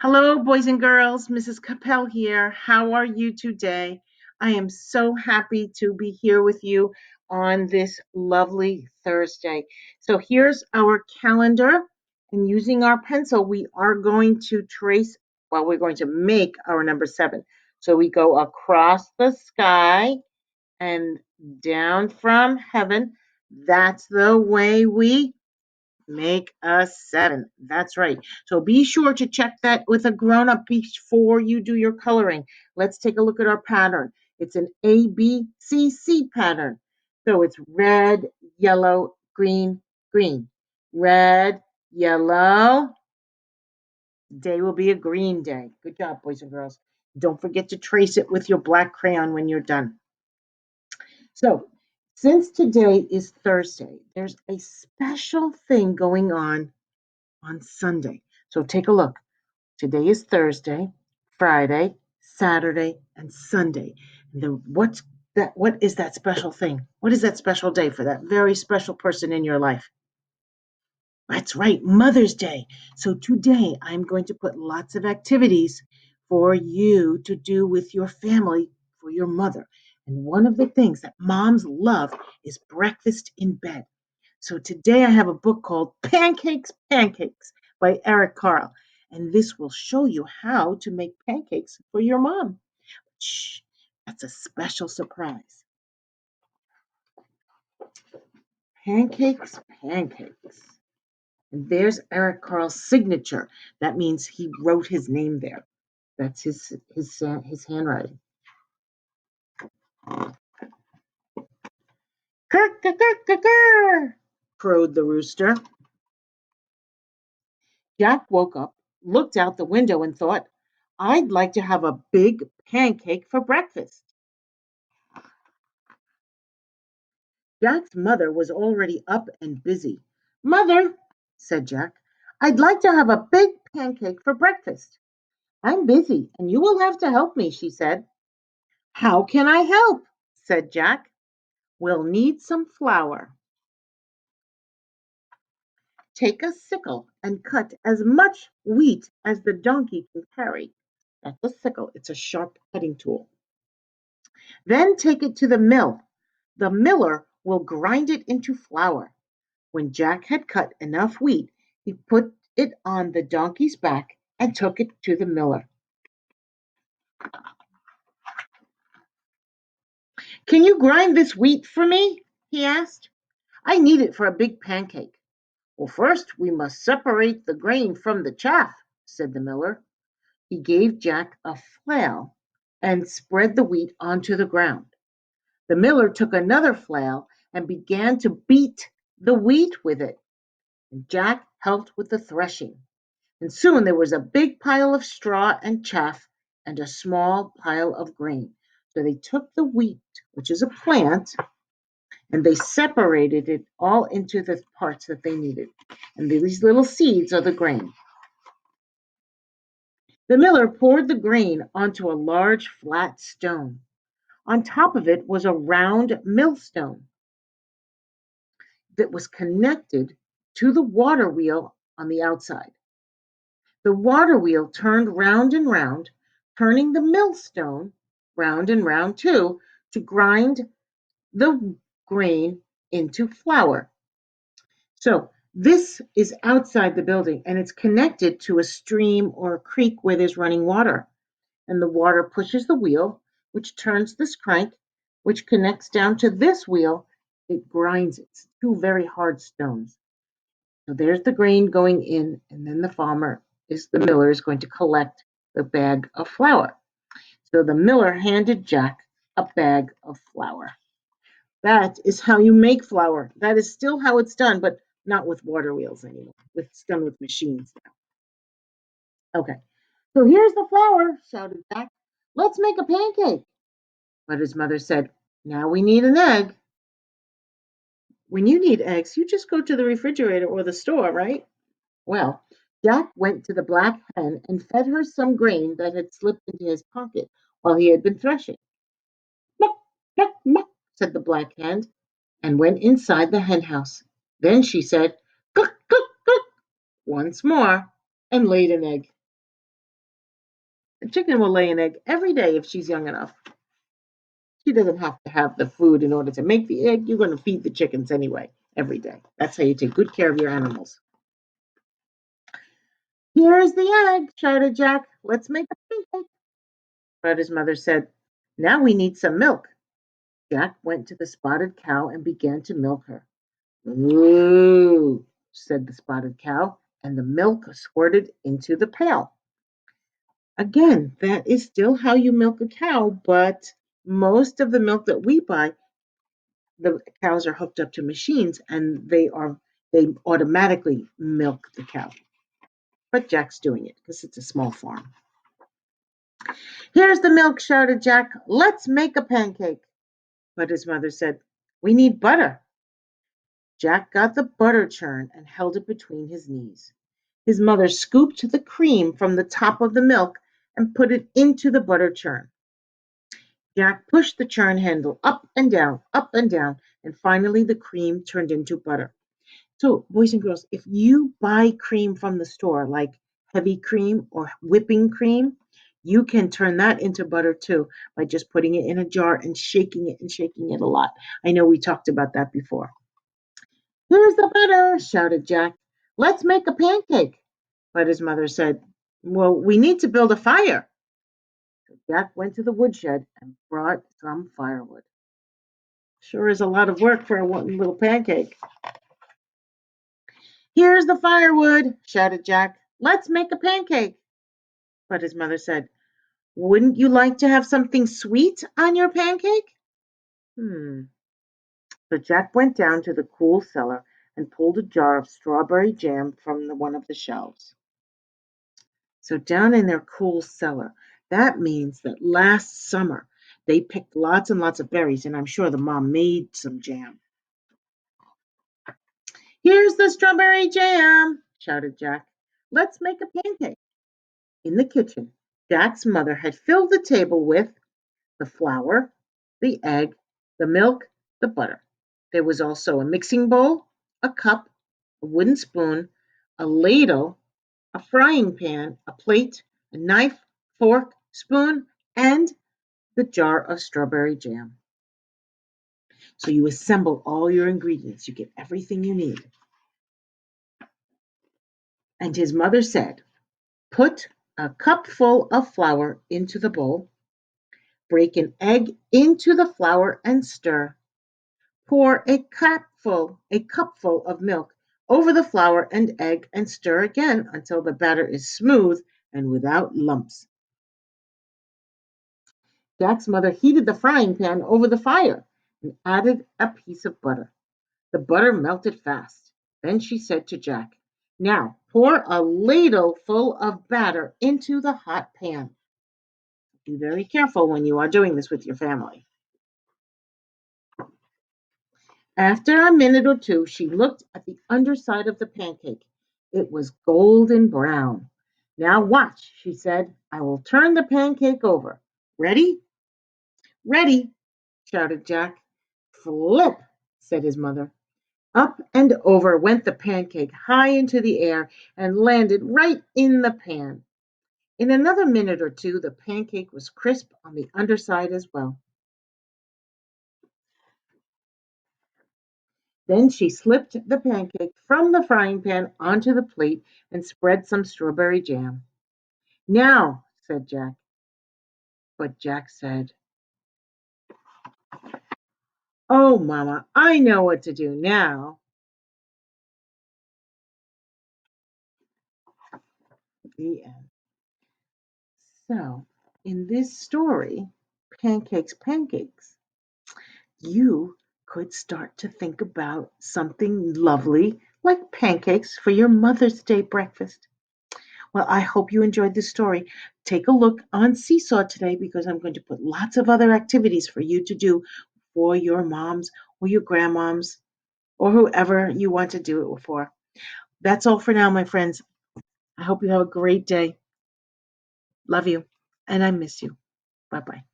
Hello, boys and girls. Mrs. Kappel here. How are you today? I am so happy to be here with you on this lovely Thursday. So, here's our calendar, and using our pencil, we are going to we're going to make our number seven. So, we go across the sky and down from heaven. That's the way we make a seven. That's right. So be sure to check that with a grown up before you do your coloring. Let's take a look at our pattern. It's an ABCC pattern. So it's red, yellow, green, green. Red, yellow. Day will be a green day. Good job, boys and girls. Don't forget to trace it with your black crayon when you're done. So, since today is Thursday, there's a special thing going on Sunday. So take a look. Today is Thursday, Friday, Saturday, and Sunday. And then what is that special thing? What is that special day for that very special person in your life? That's right, Mother's Day. So today I'm going to put lots of activities for you to do with your family for your mother. And one of the things that moms love is breakfast in bed. So today I have a book called Pancakes by Eric Carle. And this will show you how to make pancakes for your mom. Shh, that's a special surprise. Pancakes. And there's Eric Carle's signature. That means he wrote his name there. That's his handwriting. Kirk, crowed the rooster. Jack woke up, looked out the window, and thought, I'd like to have a big pancake for breakfast. Jack's mother was already up and busy. Mother, said Jack, I'd like to have a big pancake for breakfast. I'm busy, and you will have to help me, she said. How can I help? Said Jack. We'll need some flour. Take a sickle and cut as much wheat as the donkey can carry. That's a sickle, it's a sharp cutting tool. Then take it to the mill. The miller will grind it into flour. When Jack had cut enough wheat, he put it on the donkey's back and took it to the miller. Can you grind this wheat for me? He asked. I need it for a big pancake. Well, first we must separate the grain from the chaff, said the miller. He gave Jack a flail and spread the wheat onto the ground. The miller took another flail and began to beat the wheat with it. And Jack helped with the threshing. And soon there was a big pile of straw and chaff and a small pile of grain. So they took the wheat, which is a plant, and they separated it all into the parts that they needed. And these little seeds are the grain. The miller poured the grain onto a large flat stone. On top of it was a round millstone that was connected to the water wheel on the outside. The water wheel turned round and round, turning the millstone round and round too, to grind the grain into flour. So this is outside the building and it's connected to a stream or a creek where there's running water. And the water pushes the wheel, which turns this crank, which connects down to this wheel. It grinds it. It's two very hard stones. So there's the grain going in, and then the miller is going to collect the bag of flour. So the miller handed Jack a bag of flour. That is how you make flour. That is still how it's done, but not with water wheels anymore. It's done with machines now. Okay. So here's the flour, shouted Jack. Let's make a pancake. But his mother said, now we need an egg. When you need eggs, you just go to the refrigerator or the store, right? Well, Jack went to the black hen and fed her some grain that had slipped into his pocket while he had been threshing. Muck, muck, muck, said the black hen, and went inside the hen house. Then she said, cluck, cluck, cluck, once more, and laid an egg. A chicken will lay an egg every day if she's young enough. She doesn't have to have the food in order to make the egg. You're going to feed the chickens anyway, every day. That's how you take good care of your animals. Here's the egg, shouted Jack. Let's make a pancake. But his mother said, now we need some milk. Jack went to the spotted cow and began to milk her. Ooh, said the spotted cow, and the milk squirted into the pail. Again, that is still how you milk a cow, but most of the milk that we buy, the cows are hooked up to machines and they automatically milk the cow. But Jack's doing it because it's a small farm. Here's the milk, shouted Jack. Let's make a pancake. But his mother said, we need butter. Jack got the butter churn and held it between his knees. His mother scooped the cream from the top of the milk and put it into the butter churn. Jack pushed the churn handle up and down, and finally the cream turned into butter. So, boys and girls, if you buy cream from the store, like heavy cream or whipping cream, you can turn that into butter too by just putting it in a jar and shaking it a lot. I know we talked about that before. Here's the butter, shouted Jack. Let's make a pancake. But his mother said, well, we need to build a fire. So Jack went to the woodshed and brought some firewood. Sure is a lot of work for a one little pancake. Here's the firewood, shouted Jack. Let's make a pancake. But his mother said, wouldn't you like to have something sweet on your pancake? Hmm. So Jack went down to the cool cellar and pulled a jar of strawberry jam from one of the shelves. So down in their cool cellar, that means that last summer they picked lots and lots of berries, and I'm sure the mom made some jam. Here's the strawberry jam, shouted Jack. Let's make a pancake. In the kitchen, Jack's mother had filled the table with the flour, the egg, the milk, the butter. There was also a mixing bowl, a cup, a wooden spoon, a ladle, a frying pan, a plate, a knife, fork, spoon, and the jar of strawberry jam. So you assemble all your ingredients, you get everything you need. And his mother said, put a cupful of flour into the bowl, break an egg into the flour and stir. Pour a cupful of milk over the flour and egg and stir again until the batter is smooth and without lumps. Jack's mother heated the frying pan over the fire and added a piece of butter. The butter melted fast. Then she said to Jack, now pour a ladle full of batter into the hot pan. Be very careful when you are doing this with your family. After a minute or two, she looked at the underside of the pancake. It was golden brown. Now watch, she said. I will turn the pancake over. Ready? Ready, shouted Jack. Flip, said his mother. Up and over went the pancake high into the air and landed right in the pan. In another minute or two, the pancake was crisp on the underside as well. Then she slipped the pancake from the frying pan onto the plate and spread some strawberry jam. Now, said Jack. But Jack said, oh, Mama, I know what to do now. The end. So, in this story, Pancakes, you could start to think about something lovely like pancakes for your Mother's Day breakfast. Well, I hope you enjoyed this story. Take a look on Seesaw today because I'm going to put lots of other activities for you to do for your moms or your grandmoms or whoever you want to do it for. That's all for now, my friends. I hope you have a great day. Love you, and I miss you. Bye bye.